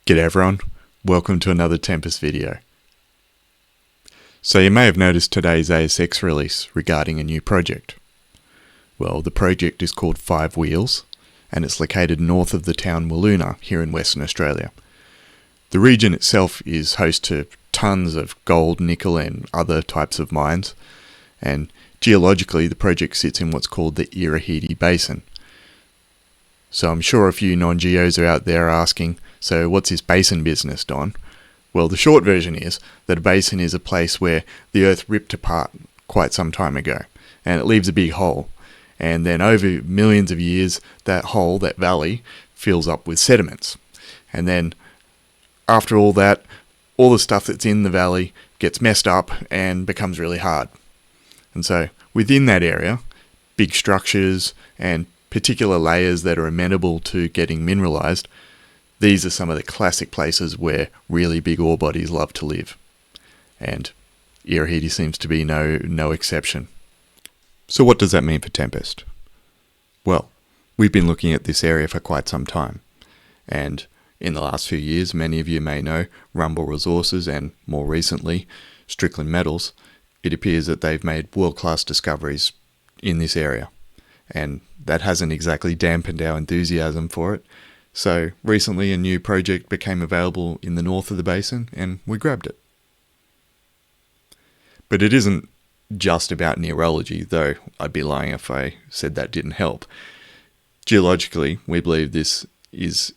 G'day everyone, welcome to another Tempest video. So you may have noticed today's ASX release regarding a new project. Well, the project is called FiveWheels and it's located north of the town Wiluna here in Western Australia. The region itself is host to tons of gold, nickel and other types of mines, and geologically the project sits in what's called the IHU Basin. So I'm sure a few non-geos are out there asking, so what's this basin business, Don? Well, the short version is that a basin is a place where the earth ripped apart quite some time ago, and it leaves a big hole. And then over millions of years, that hole, that valley, fills up with sediments. And then after all that, all the stuff that's in the valley gets messed up and becomes really hard. And so within that area, big structures and particular layers that are amenable to getting mineralized, these are some of the classic places where really big ore bodies love to live. And Irahidi seems to be no exception. So what does that mean for Tempest? Well, we've been looking at this area for quite some time. And in the last few years, many of you may know, Rumble Resources and more recently, Strickland Metals, it appears that they've made world-class discoveries in this area. And that hasn't exactly dampened our enthusiasm for it. So recently a new project became available in the north of the basin and we grabbed it. But it isn't just about neurology, though I'd be lying if I said that didn't help. Geologically, we believe this is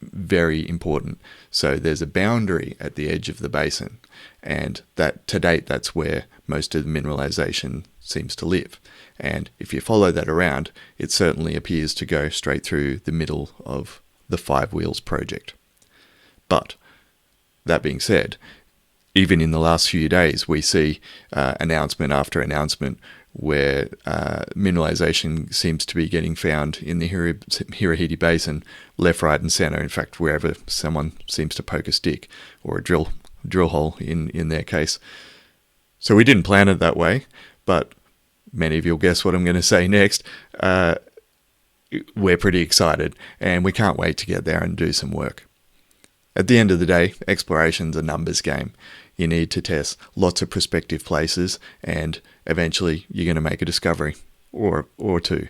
very important. So there's a boundary at the edge of the basin, and that to date that's where most of the mineralization seems to live. And if you follow that around, it certainly appears to go straight through the middle of the FiveWheels project. But that being said, even in the last few days, we see announcement after announcement where mineralization seems to be getting found in the Irahidi Basin, left, right, and center. In fact, wherever someone seems to poke a stick or a drill hole in their case. So we didn't plan it that way, but many of you'll guess what I'm going to say next. We're pretty excited and we can't wait to get there and do some work. At the end of the day, exploration's a numbers game. You need to test lots of prospective places and eventually you're going to make a discovery or two.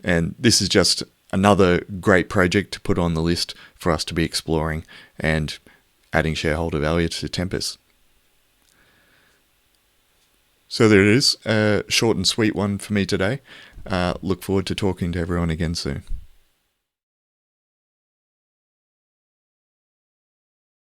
And this is just another great project to put on the list for us to be exploring and adding shareholder value to Tempest. So there it is, a short and sweet one for me today. Look forward to talking to everyone again soon.